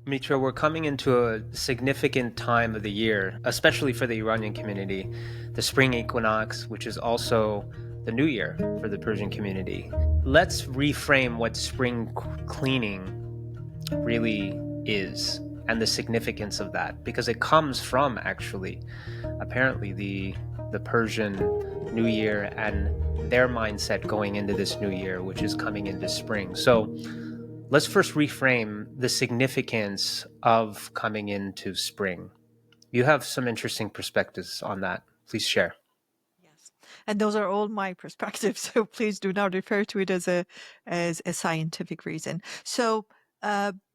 Mitra, we're coming into a significant time of the year, especially for the Iranian community, the spring equinox, which is also the new year for the Persian community. Let's reframe what spring cleaning really is and the significance of that, because it comes from actually, apparently, the Persian New Year and their mindset going into this new year, which is coming into spring. So let's first reframe the significance of coming into spring. You have some interesting perspectives on that. Please share. Yes. And those are all my perspectives. So please do not refer to it as a scientific reason. So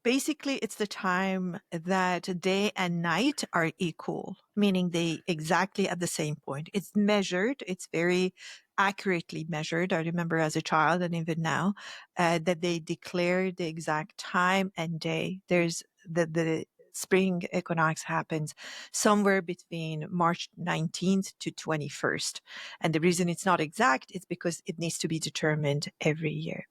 basically, it's the time that day and night are equal, meaning they exactly at the same point. It's measured. It's very accurately measured. I remember as a child and even now that they declare the exact time and day. There's the spring equinox happens somewhere between March 19th to 21st. And the reason it's not exact is because it needs to be determined every year.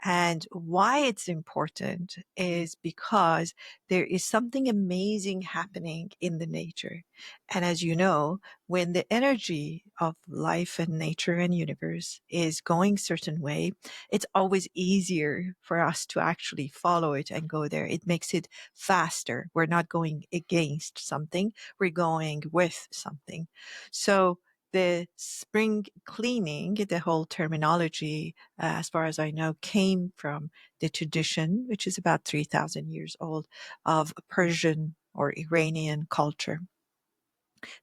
And why it's important is because there is something amazing happening in the nature. And as you know, when the energy of life and nature and universe is going certain way, it's always easier for us to actually follow it and go there. It makes it faster. We're not going against something. We're going with something. So the spring cleaning, the whole terminology, as far as I know, came from the tradition, which is about 3,000 years old, of Persian or Iranian culture.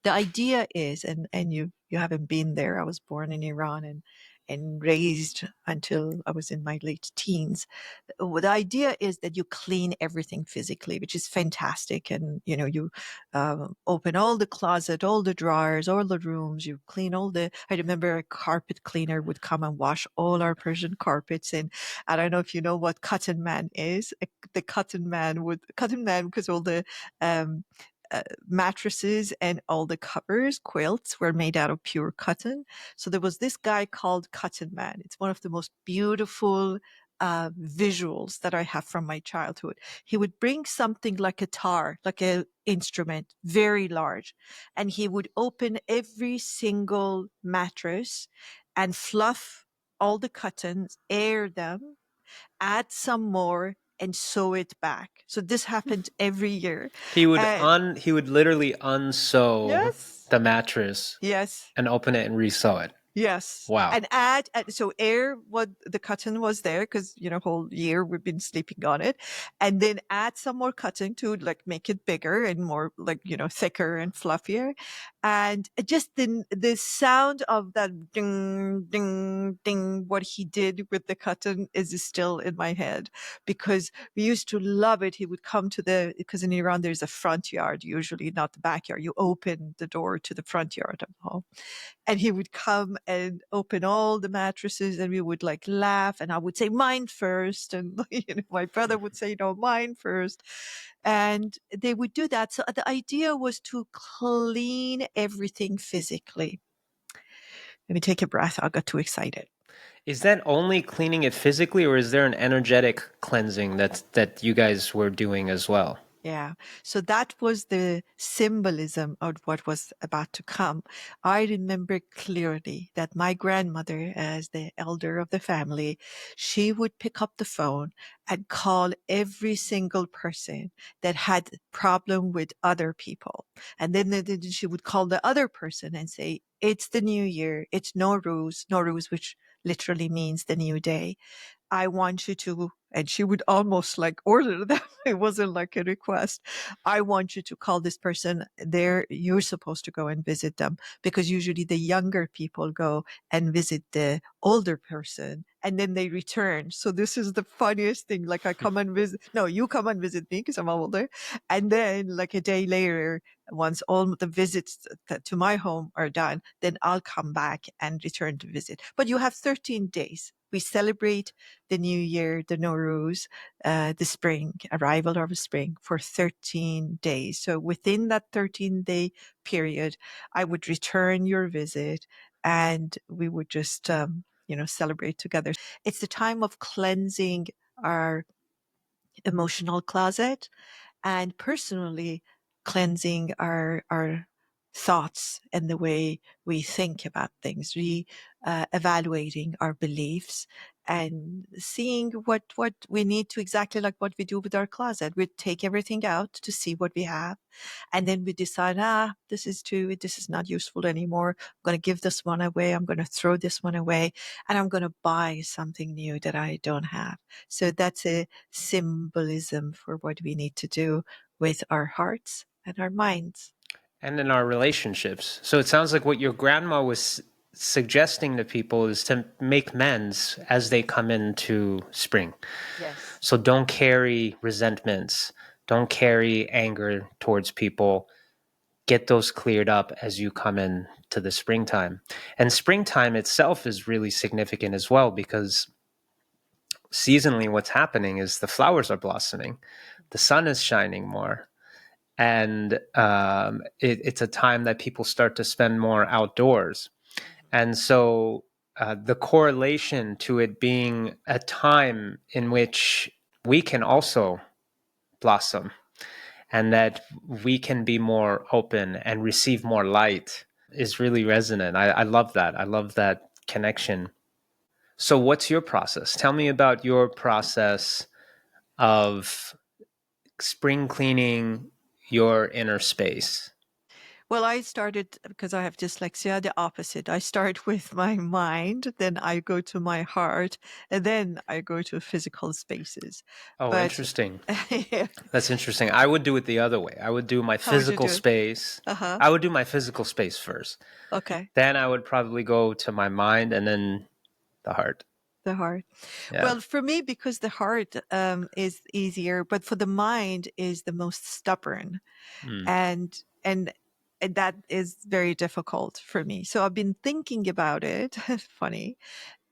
The idea is, and you haven't been there. I was born in Iran and raised until I was in my late teens. The idea is that you clean everything physically, which is fantastic. And, you know, you open all the closet, all the drawers, all the rooms, you clean I remember a carpet cleaner would come and wash all our Persian carpets. And I don't know if you know what cotton man is. The cotton man because all the, mattresses and all the covers, quilts were made out of pure cotton. So there was this guy called Cotton Man. It's one of the most beautiful visuals that I have from my childhood. He would bring something like a tar, like an instrument, very large, and he would open every single mattress and fluff all the cottons, air them, add some more, and sew it back. So this happened every year. He would literally unsew Yes. the mattress Yes. and open it and resew it. Yes. Wow. And so air what the cotton was there because, you know, whole year we've been sleeping on it. And then add some more cotton to like make it bigger and more like, you know, thicker and fluffier. And just the sound of that ding, ding, ding, what he did with the cotton is still in my head because we used to love it. He would come because in Iran there's a front yard, usually not the backyard. You open the door to the front yard of the home. And he would come and open all the mattresses and we would like laugh and I would say mine first. And you know, my brother would say, no, mine first. And they would do that. So the idea was to clean everything physically. Let me take a breath. I got too excited. Is that only cleaning it physically, or is there an energetic cleansing that you guys were doing as well? Yeah. So that was the symbolism of what was about to come. I remember clearly that my grandmother, as the elder of the family, she would pick up the phone and call every single person that had problem with other people. And then she would call the other person and say, it's the new year. It's Nowruz, which literally means the new day. I want you to, and she would almost like order them. It wasn't like a request. I want you to call this person there. You're supposed to go and visit them because usually the younger people go and visit the older person and then they return. So this is the funniest thing. Like I come and visit. No, you come and visit me because I'm older. And then like a day later, once all the visits to my home are done, then I'll come back and return to visit. But you have 13 days. We celebrate the new year, the Nowruz, the spring, arrival of spring for 13 days. So within that 13-day period, I would return your visit and we would just, celebrate together. It's the time of cleansing our emotional closet and personally cleansing our thoughts and the way we think about things, evaluating our beliefs and seeing what we need to, exactly like what we do with our closet. We take everything out to see what we have, and then we decide, this is too, this is not useful anymore. I'm going to give this one away. I'm going to throw this one away, and I'm going to buy something new that I don't have. So that's a symbolism for what we need to do with our hearts and our minds. And in our relationships. So it sounds like what your grandma was suggesting to people is to make amends as they come into spring. Yes. So don't carry resentments, don't carry anger towards people. Get those cleared up as you come in to the springtime. And springtime itself is really significant as well, because seasonally what's happening is the flowers are blossoming, the sun is shining more, and it's a time that people start to spend more outdoors. And so the correlation to it being a time in which we can also blossom and that we can be more open and receive more light is really resonant. I love that. I love that connection. So, what's your process? Tell me about your process of spring cleaning your inner space. Well, I started, because I have dyslexia, the opposite. I start with my mind, then I go to my heart, and then I go to physical spaces. Oh, But interesting. That's interesting. I would do it the other way. I would do my how would you physical do it? space. Uh-huh. I would do my physical space first. Okay. Then I would probably go to my mind and then the heart. The heart. Yeah. Well, for me, because the heart is easier, but for the mind is the most stubborn. Mm. And that is very difficult for me. So I've been thinking about it, funny,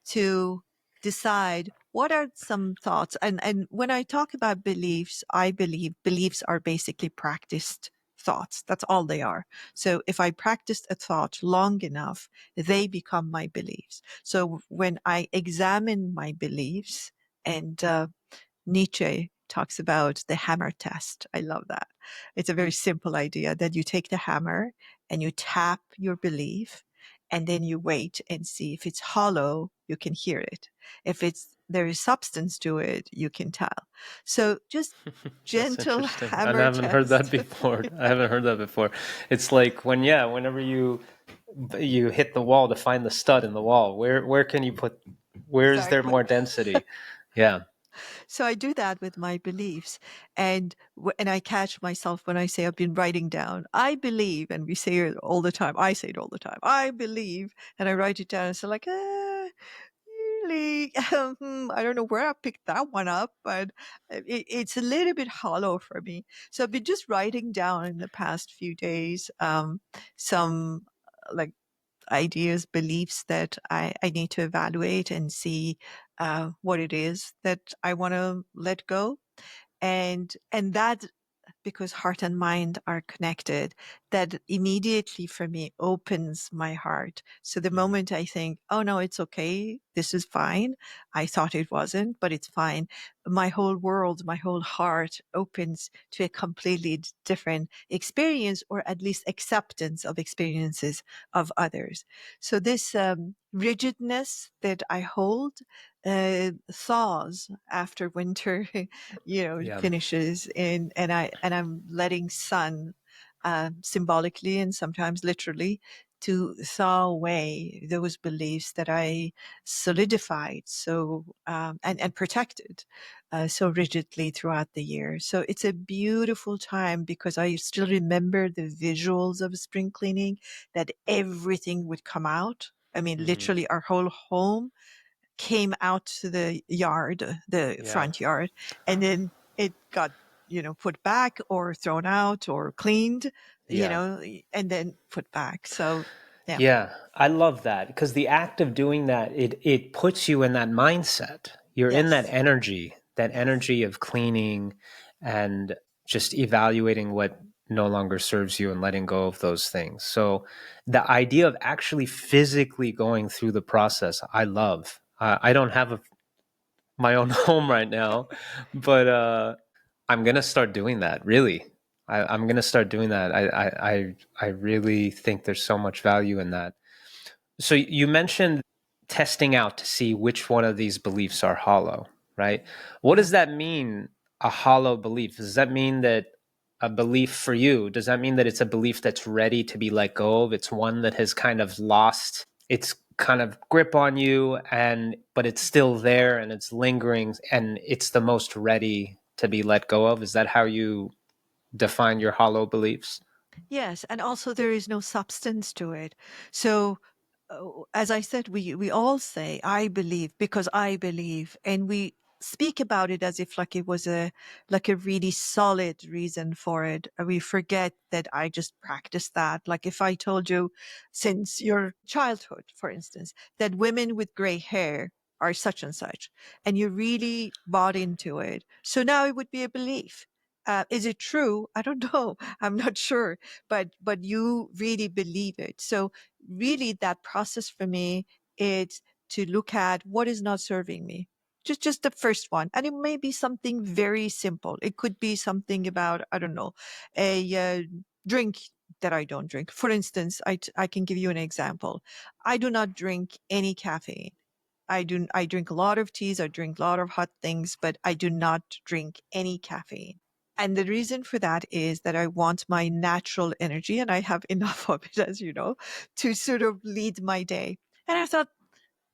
to decide what are some thoughts. And when I talk about beliefs, I believe beliefs are basically practiced thoughts. That's all they are. So if I practiced a thought long enough, they become my beliefs. So when I examine my beliefs, and Nietzsche talks about the hammer test. I love that. It's a very simple idea that you take the hammer and you tap your belief, and then you wait and see if it's hollow, you can hear it. If there is substance to it, you can tell. So just That's gentle interesting. I hammer haven't heard that test. before. I haven't heard that before. It's like whenever you hit the wall to find the stud in the wall, where can you put, where is there Exactly. more density? Yeah. So I do that with my beliefs, and I catch myself when I say I've been writing down. I believe, and we say it all the time. I say it all the time. I believe, and I write it down. And so like, really, I don't know where I picked that one up, but it's a little bit hollow for me. So I've been just writing down in the past few days some like ideas, beliefs that I need to evaluate and see what it is that I want to let go. And that, because heart and mind are connected, that immediately for me opens my heart. So the Mm. moment I think, oh no, it's okay, this is fine. I thought it wasn't, but it's fine. My whole world, my whole heart opens to a completely different experience, or at least acceptance of experiences of others. So this rigidness that I hold thaws after winter Yeah. finishes, and I'm letting sun symbolically and sometimes literally to thaw away those beliefs that I solidified and protected so rigidly throughout the year. So it's a beautiful time, because I still remember the visuals of spring cleaning, that everything would come out. I mean, Hmm. literally our whole home came out to the yard, the Yeah. front yard, and then it got, put back or thrown out or cleaned, Yeah. and then put back. So, yeah. Yeah, I love that because the act of doing that, it puts you in that mindset. You're in Yes. that Yes. energy of cleaning and just evaluating what no longer serves you and letting go of those things. So the idea of actually physically going through the process, I love. I don't have my own home right now, but I'm gonna start doing that. Really, I'm gonna start doing that. I really think there's so much value in that. So you mentioned testing out to see which one of these beliefs are hollow, right? What Uh-huh. does that mean? A hollow belief? Does that mean that a belief for you? Does that mean that it's a belief that's ready to be let go of? It's one that has kind of lost its kind of grip on you, and but it's still there and it's lingering, and it's the most ready to be let go of. Is that how you define your hollow beliefs? Yes, and also there is no substance to it. So, as I said, we all say "I believe" because I believe, and we speak about it as if like it was a really solid reason for it. We forget that I just practiced that. Like if I told you since your childhood, for instance, that women with gray hair are such and such, and you really bought into it, so now it would be a belief. Is it true? I don't know. I'm not sure, but you really believe it. So really that process for me is to look at what is not serving me. Just the first one. And it may be something very simple. It could be something about, I don't know, a drink that I don't drink. For instance, I can give you an example. I do not drink any caffeine. I drink a lot of teas, I drink a lot of hot things, but I do not drink any caffeine. And the reason for that is that I want my natural energy, and I have enough of it, as you know, to sort of lead my day. And I thought,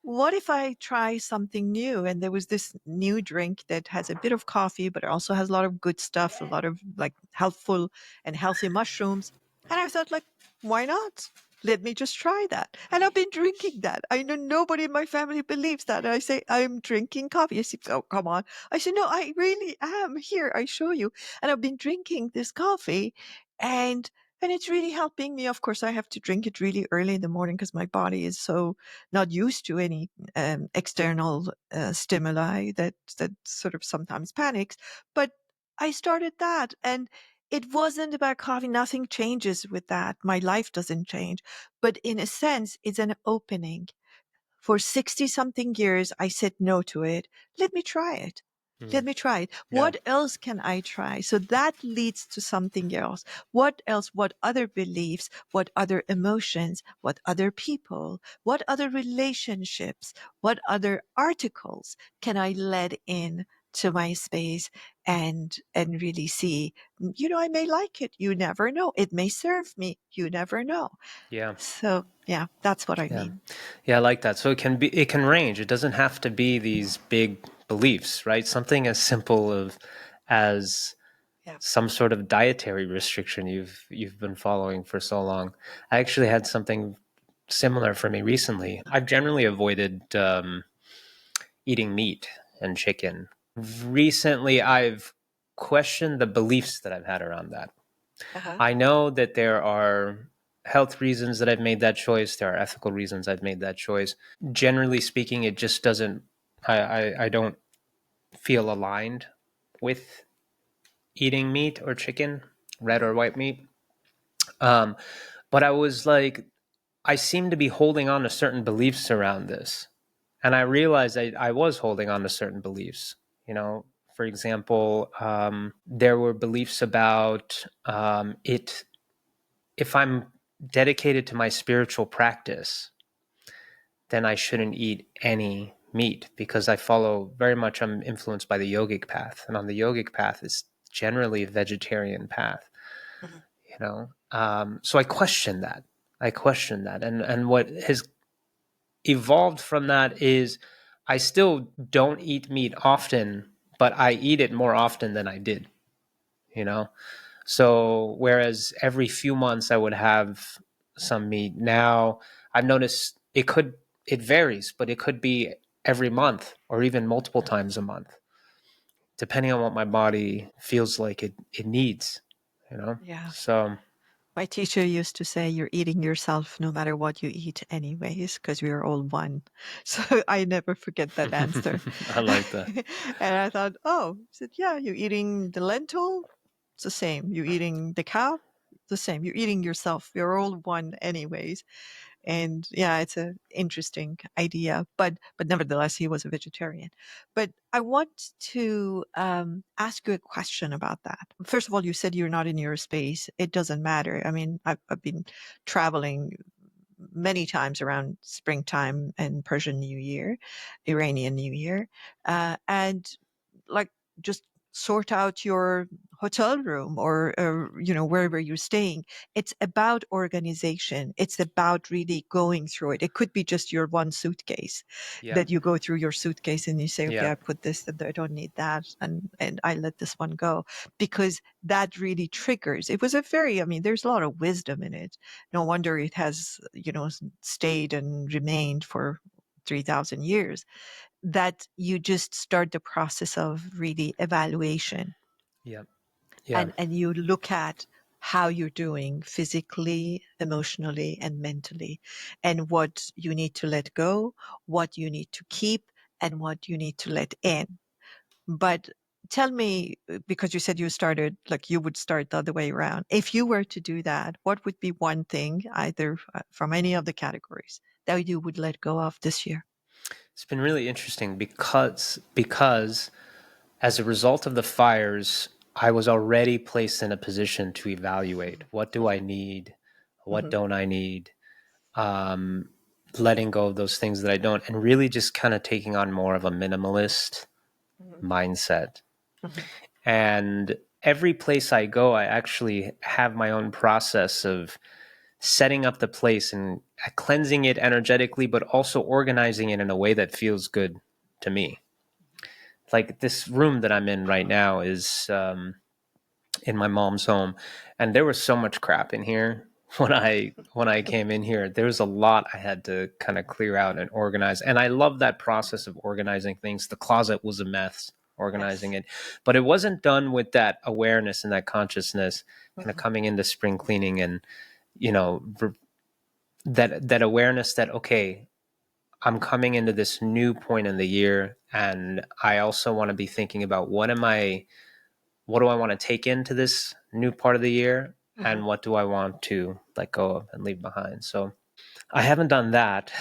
what if I try something new? And there was this new drink that has a bit of coffee, but it also has a lot of good stuff, a lot of like healthful and healthy mushrooms. And I thought, like, why not? Let me just try that. And I've been drinking that. I know nobody in my family believes that. And I say, I'm drinking coffee. I say, oh, come on. I said, no, I really am. Here, I show you. And I've been drinking this coffee and and it's really helping me. Of course, I have to drink it really early in the morning because my body is so not used to any external stimuli that sort of sometimes panics. But I started that, and it wasn't about coffee. Nothing changes with that. My life doesn't change, but in a sense, it's an opening. For 60 something years, I said no to it. Let me try it. Let Mm, me try it. yeah. What else can I try? So that leads to something else. What else? What other beliefs? What other emotions? What other people? What other relationships? What other articles can I let in to my space and really see, I may like it. You never know. It may serve me. You never know. Yeah. So yeah, that's what I Yeah. mean. Yeah, I like that. So it can range. It doesn't have to be these big beliefs, right? Something as simple as Yeah. some sort of dietary restriction you've been following for so long. I actually had something similar for me recently. I've generally avoided eating meat and chicken. Recently, I've questioned the beliefs that I've had around that. Uh-huh. I know that there are health reasons that I've made that choice. There are ethical reasons I've made that choice. Generally speaking, it just doesn't. I don't feel aligned with eating meat or chicken, red or white meat. Um, but I was like, I seem to be holding on to certain beliefs around this, and I realized I was holding on to certain beliefs. For example, there were beliefs about it. If I'm dedicated to my spiritual practice, then I shouldn't eat any meat because I follow very much, I'm influenced by the yogic path. And on the yogic path, it's generally a vegetarian path, Mhm. So I question that. And what has evolved from that is I still don't eat meat often, but I eat it more often than I did, you know? So whereas every few months I would have some meat, now I've noticed it varies, but it could be every month or even multiple times a month, depending on what my body feels like it needs. Yeah. So My teacher used to say, you're eating yourself no matter what you eat, anyways, because we are all one. So I never forget that answer. I like that. And I thought, oh, he said, yeah, you're eating the lentil, it's the same. You're eating the cow, the same. You're eating yourself. We're all one, anyways. And yeah, it's an interesting idea, but nevertheless, he was a vegetarian. But I want to ask you a question about that. First of all, you said you're not in your space. It doesn't matter. I mean, I've been traveling many times around springtime and Persian New Year, Iranian New Year, and like just sort out your hotel room or wherever you're staying. It's about organization. It's about really going through it. It could be just your one suitcase Yeah. that you go through your suitcase and you say, okay, Yeah. I put this and I don't need that, and I let this one go, because that really triggers. It was a very, I mean, there's a lot of wisdom in it. No wonder it has, stayed and remained for 3,000 years, that you just start the process of really evaluation, Yeah. Yeah. and you look at how you're doing physically, emotionally, and mentally, and what you need to let go, what you need to keep, and what you need to let in. But tell me, because you said you started, like you would start the other way around. If you were to do that, what would be one thing, either from any of the categories, that you would let go of this year? It's been really interesting because as a result of the fires, I was already placed in a position to evaluate what do I need, what Mhm, don't I need, um, letting go of those things that I don't, and really just kind of taking on more of a minimalist mhm, mindset. mhm, And every place I go, I actually have my own process of setting up the place and cleansing it energetically, but also organizing it in a way that feels good to me. Like this room that I'm in right now is in my mom's home, and there was so much crap in here when I came in here. There was a lot I had to kind of clear out and organize, and I love that process of organizing things. The closet was a mess organizing yes. it, but it wasn't done with that awareness and that consciousness kind of Mhm, coming into spring cleaning and you know that awareness that okay, I'm coming into this new point in the year, and I also want to be thinking about what do I want to take into this new part of the year, mhm, and what do I want to let go of and leave behind. So I haven't done that.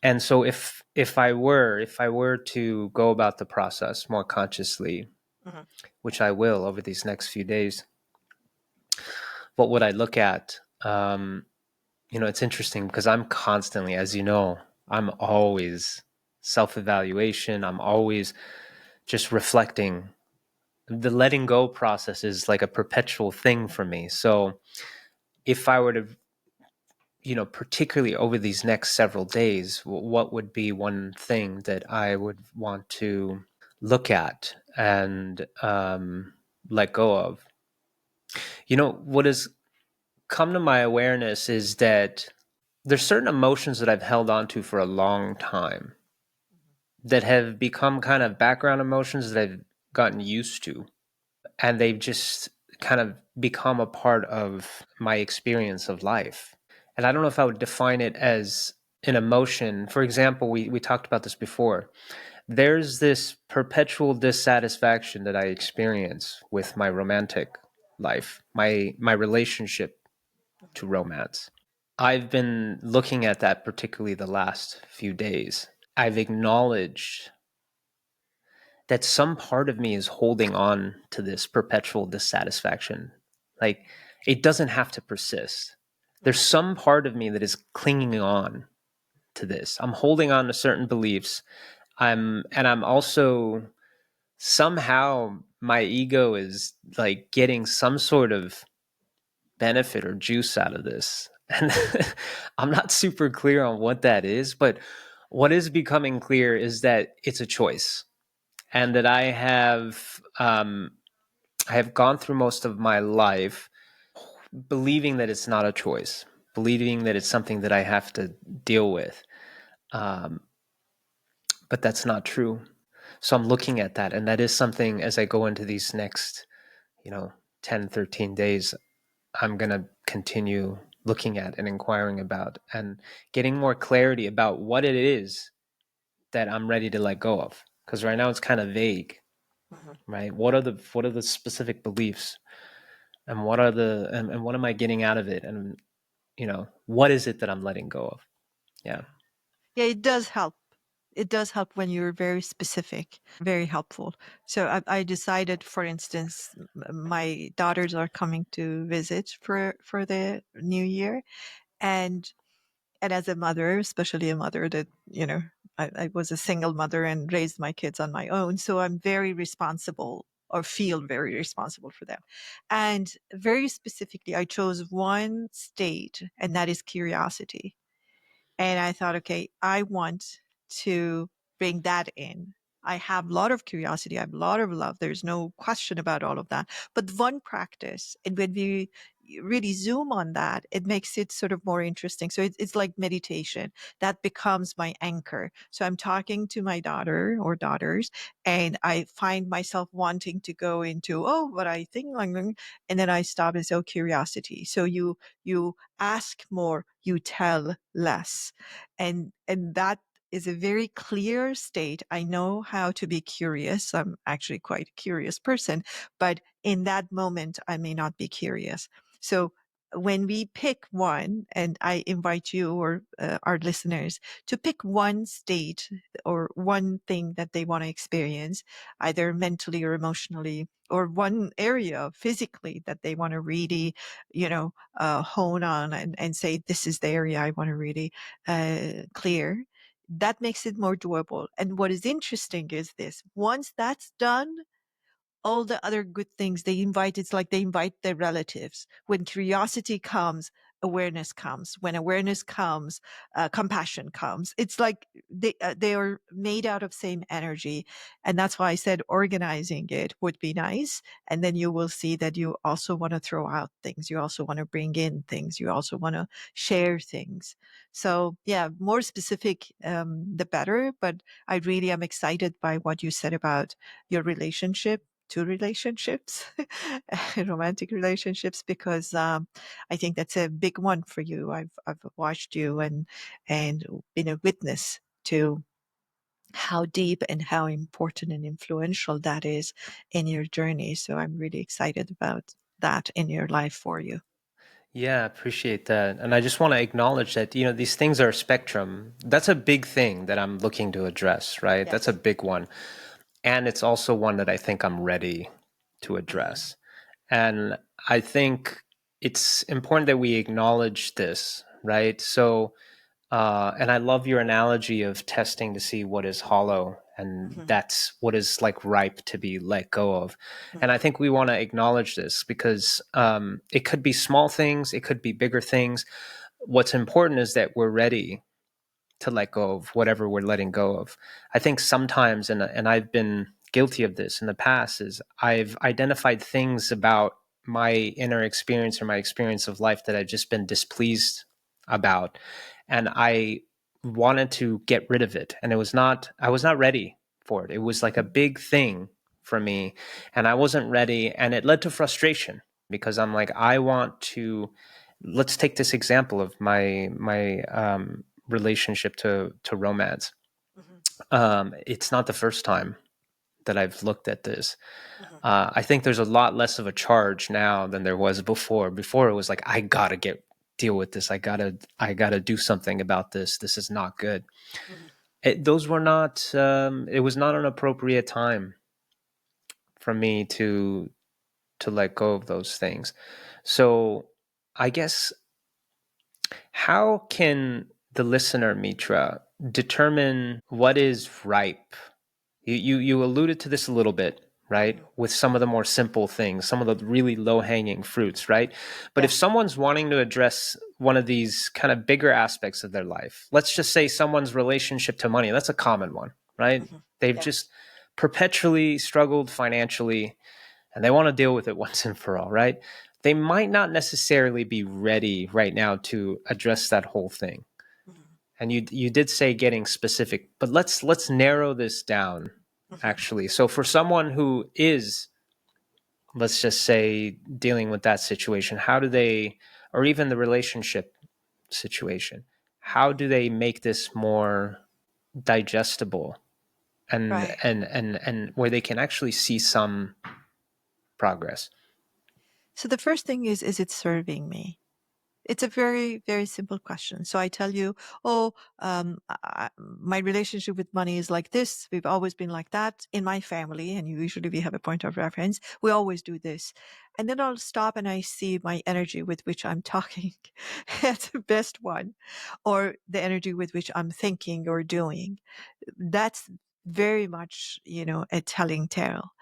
And so if I were to go about the process more consciously, mhm, which I will over these next few days, what would I look at? It's interesting because I'm constantly, as you know, I'm always self-evaluation. I'm always just reflecting. The letting go process is like a perpetual thing for me. So if I were to, particularly over these next several days, what would be one thing that I would want to look at and let go of? What has come to my awareness is that there's certain emotions that I've held on to for a long time that have become kind of background emotions that I've gotten used to. And they've just kind of become a part of my experience of life. And I don't know if I would define it as an emotion. For example, we talked about this before. There's this perpetual dissatisfaction that I experience with my romantic life, my relationship to romance. I've been looking at that particularly the last few days. I've acknowledged that some part of me is holding on to this perpetual dissatisfaction. Like it doesn't have to persist. There's mhm, some part of me that is clinging on to this. I'm holding on to certain beliefs. I'm also somehow my ego is like getting some sort of benefit or juice out of this. And I'm not super clear on what that is, but what is becoming clear is that it's a choice and that I have gone through most of my life believing that it's not a choice, believing that it's something that I have to deal with. Um, but that's not true. So I'm looking at that. And that is something as I go into these next, you know, 10, 13 days, I'm going to continue looking at and inquiring about and getting more clarity about what it is that I'm ready to let go of. Because right now it's kind of vague, mhm. right? What are the specific beliefs and what are and what am I getting out of it? And what is it that I'm letting go of? Yeah. Yeah, it does help. It does help when you're very specific, very helpful. So I decided, for instance, my daughters are coming to visit for the new year, and as a mother, especially a mother that, I was a single mother and raised my kids on my own. So I'm very responsible, or feel very responsible for them. And very specifically, I chose one state, and that is curiosity. And I thought, okay, I want to bring that in. I have a lot of curiosity. I have a lot of love. There's no question about all of that. But one practice, and when we really zoom on that, it makes it sort of more interesting. So it's like meditation. That becomes my anchor. So I'm talking to my daughter or daughters, and I find myself wanting to go into, oh, what I think, and then I stop and say, oh, curiosity. So you ask more, you tell less. And that is a very clear state. I know how to be curious. I'm actually quite a curious person, but in that moment, I may not be curious. So when we pick one, and I invite you or our listeners to pick one state or one thing that they want to experience, either mentally or emotionally, or one area physically that they want to really, hone on and say, this is the area I want to really clear. That makes it more doable. And what is interesting is this: once that's done, all the other good things it's like they invite their relatives. When curiosity comes, awareness comes. When awareness comes, compassion comes. It's like they are made out of same energy. And that's why I said organizing it would be nice. And then you will see that you also want to throw out things, you also want to bring in things, you also want to share things. So yeah, more specific, the better. But I really am excited by what you said about your relationship to relationships, romantic relationships, because I think that's a big one for you. I've watched you and been a witness to how deep and how important and influential that is in your journey. So I'm really excited about that in your life for you. Yeah, appreciate that. And I just want to acknowledge that, these things are a spectrum. That's a big thing that I'm looking to address, right? That's a Yes. big one. And it's also one that I think I'm ready to Mm-hmm. address. And I think it's important that we acknowledge this, right? So, and I love your analogy of testing to see what is hollow, and Mm-hmm. that's what is like ripe to be let go of. And I Mm-hmm. think we want to acknowledge this because it could be small things, it could be bigger things. What's important is that we're ready to let go of whatever we're letting go of. I think sometimes, and I've been guilty of this in the past, is I've identified things about my inner experience or my experience of life that I've just been displeased about, and I wanted to get rid of it, and I was not ready for it. It was like a big thing for me, and I wasn't ready, and it led to frustration because I'm like, I want to. Let's take this example of my relationship to romance. Mm-hmm. It's not the first time that I've looked at this. Mm-hmm. I think there's a lot less of a charge now than there was before. Before it was like, I gotta deal with this. I gotta do something about this. This is not good. Mm-hmm. Those were not. It was not an appropriate time for me to let go of those things. So I guess, how can the listener, Mitra, determine what is ripe? You alluded to this a little bit, right? Mm-hmm. With some of the more simple things, some of the really low hanging fruits, right? But if Yeah. someone's wanting to address one of these kind of bigger aspects of their life, let's just say someone's relationship to money, that's a common one, right? Mm-hmm. They've Yeah. just perpetually struggled financially and they want to deal with it once and for all, right? They might not necessarily be ready right now to address that whole thing. Mm-hmm. And you did say getting specific, but let's narrow this down Mm-hmm. actually. So for someone who is, let's just say, dealing with that situation, how do they, or even the relationship situation, how do they make this more digestible and Right. and where they can actually see some progress? So the first thing is it serving me? It's a very, very simple question. So I tell you, oh, my relationship with money is like this. We've always been like that in my family. And usually we have a point of reference. We always do this. And then I'll stop and I see my energy with which I'm talking. That's the best one. Or the energy with which I'm thinking or doing. That's very much, a telling tale.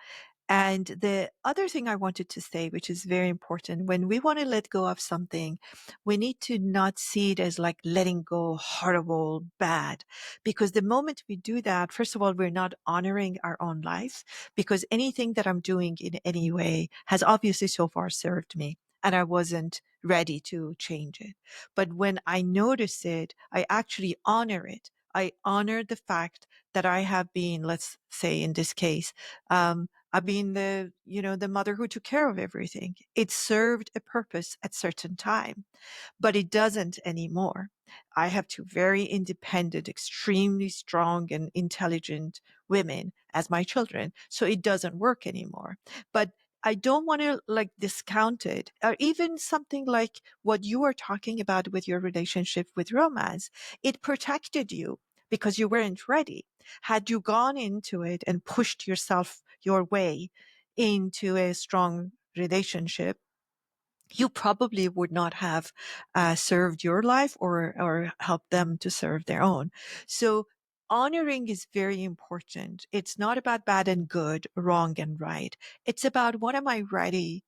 And the other thing I wanted to say, which is very important, when we want to let go of something, we need to not see it as like letting go horrible, bad. Because the moment we do that, first of all, we're not honoring our own life, because anything that I'm doing in any way has obviously so far served me. And I wasn't ready to change it. But when I notice it, I actually honor it. I honor the fact that I have been, let's say in this case, I've been the mother who took care of everything. It served a purpose at certain time, but it doesn't anymore. I have two very independent, extremely strong and intelligent women as my children. So it doesn't work anymore. But I don't want to like discount it, or even something like what you are talking about with your relationship with romance. It protected you because you weren't ready. Had you gone into it and pushed yourself your way into a strong relationship, you probably would not have served your life or helped them to serve their own. So honoring is very important. It's not about bad and good, wrong and right. It's about what am I ready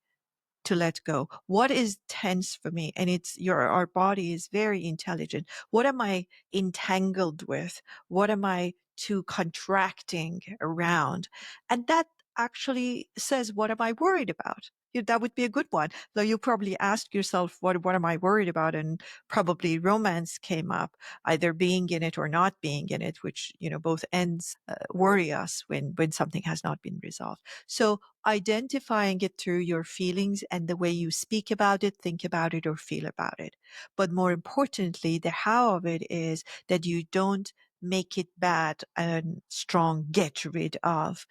to let go? What is tense for me? And our body is very intelligent. What am I entangled with? What am I too contracting around? And that actually says, what am I worried about? That would be a good one. Though you probably asked yourself, what am I worried about? And probably romance came up, either being in it or not being in it, which, both ends worry us when something has not been resolved. So identifying it through your feelings and the way you speak about it, think about it, or feel about it. But more importantly, the how of it is that you don't make it bad and strong, get rid of,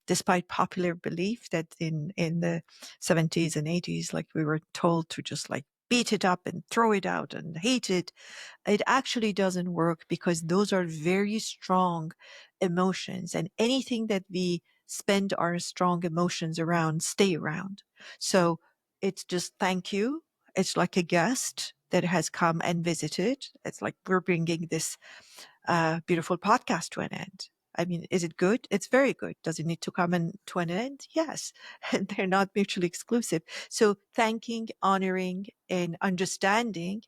despite popular belief that in the 70s and 80s, like we were told to just like beat it up and throw it out and hate it. It actually doesn't work because those are very strong emotions, and anything that we spend our strong emotions around stay around. So it's just thank you. It's like a guest that has come and visited. It's like we're bringing this beautiful podcast to an end. I mean, is it good? It's very good. Does it need to come to an end? Yes. And they're not mutually exclusive. So thanking, honoring, and understanding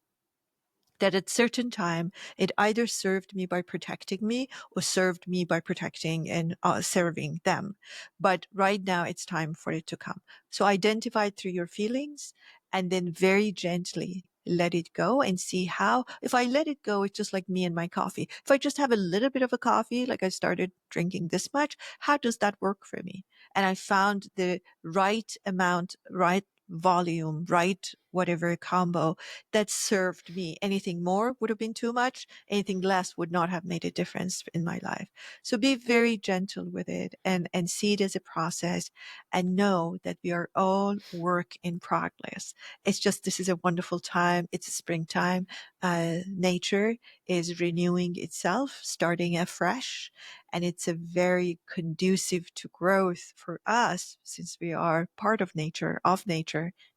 that at certain time it either served me by protecting me or served me by protecting and serving them. But right now it's time for it to come. So identify it through your feelings and then very gently let it go and see how, if I let it go, it's just like me and my coffee. If I just have a little bit of a coffee, like I started drinking this much, how does that work for me? And I found the right amount, right volume, right whatever combo that served me. Anything more would have been too much. Anything less would not have made a difference in my life. So be very gentle with it and see it as a process and know that we are all work in progress. It's just, this is a wonderful time. It's a springtime. Nature is renewing itself, starting afresh. And it's a very conducive to growth for us since we are part of nature,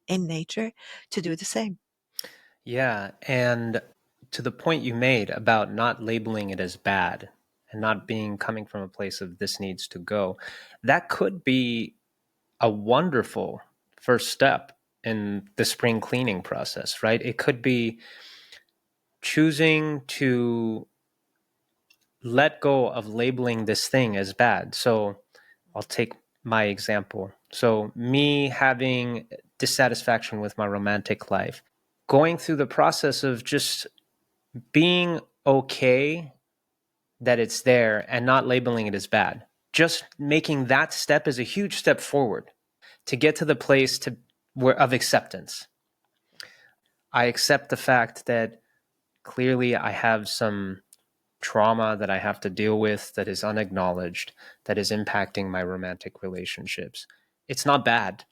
in nature, to do the same. Yeah, and to the point you made about not labeling it as bad and not being coming from a place of this needs to go, that could be a wonderful first step in the spring cleaning process, right? It could be choosing to let go of labeling this thing as bad. So I'll take my example. So, me having dissatisfaction with my romantic life, going through the process of just being okay that it's there and not labeling it as bad. Just making that step is a huge step forward to get to the place of acceptance. I accept the fact that clearly I have some trauma that I have to deal with that is unacknowledged, that is impacting my romantic relationships. It's not bad.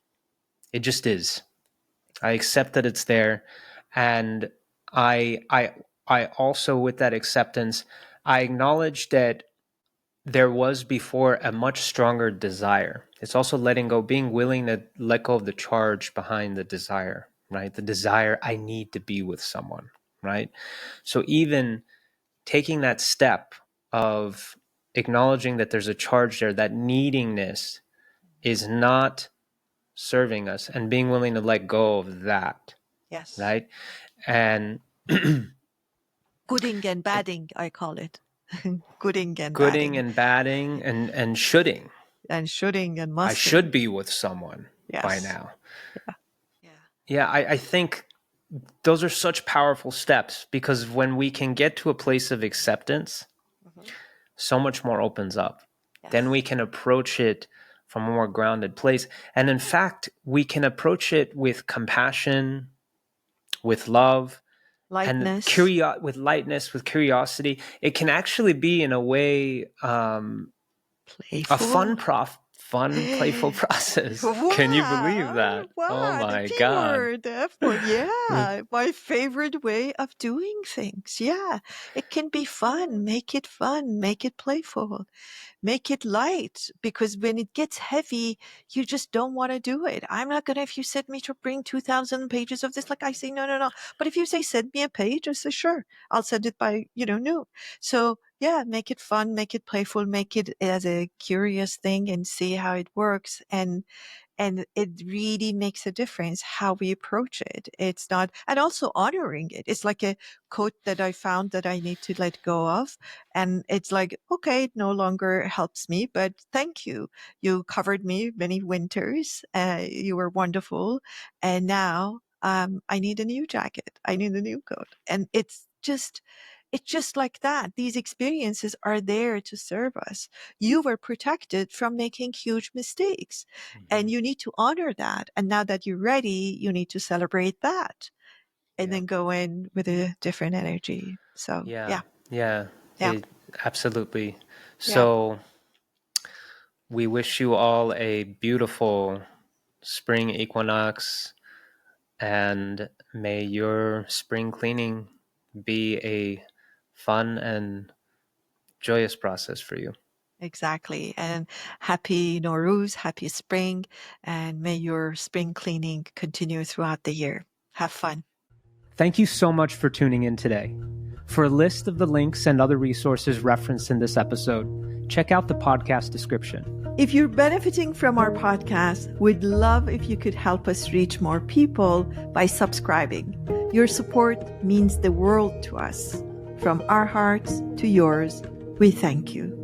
It just is. I accept that it's there. And I also, with that acceptance, I acknowledge that there was before a much stronger desire. It's also letting go, being willing to let go of the charge behind the desire, right? The desire, I need to be with someone, right? So even taking that step of acknowledging that there's a charge there, that neediness is not serving us, and being willing to let go of that, Yes. right? And Gooding and badding, I call it. Gooding and gooding badding. and badding and shoulding. And shoulding and I musting. should be with someone by Yes. now. Yeah. Yeah, I think those are such powerful steps, because when we can get to a place of acceptance, so much more opens up. Yes. Then we can approach it from a more grounded place. And in fact, we can approach it with compassion, with love, Lightness. and with lightness, with curiosity. It can actually be, in a way, Playful. a fun, playful process. Wow. Can you believe that? Wow, Oh my the P God. word, the F word. Yeah, my favorite way of doing things. Yeah, it can be fun. Make it fun. Make it playful. Make it light, because when it gets heavy, you just don't want to do it. I'm not going to, if you said me to bring 2,000 pages of this, like I say, no. But if you say, send me a page, I say, sure, I'll send it by, noon. So yeah, make it fun, make it playful, make it as a curious thing and see how it works. And it really makes a difference how we approach it. It's not, and also honoring it. It's like a quote that I found that I need to let go of. And it's like, okay, it no longer helps me, but thank you. You covered me many winters. You were wonderful. And now, I need a new jacket. I need a new coat. And it's just like that. These experiences are there to serve us. You were protected from making huge mistakes, and you need to honor that. And now that you're ready, you need to celebrate that, and then go in with a different energy. So yeah. Absolutely. So we wish you all a beautiful spring equinox, and may your spring cleaning be a fun and joyous process for you. Exactly. And happy Nowruz, happy spring, and may your spring cleaning continue throughout the year. Have fun. Thank you so much for tuning in today. For a list of the links and other resources referenced in this episode, check out the podcast description. If you're benefiting from our podcast, we'd love if you could help us reach more people by subscribing. Your support means the world to us. From our hearts to yours, we thank you.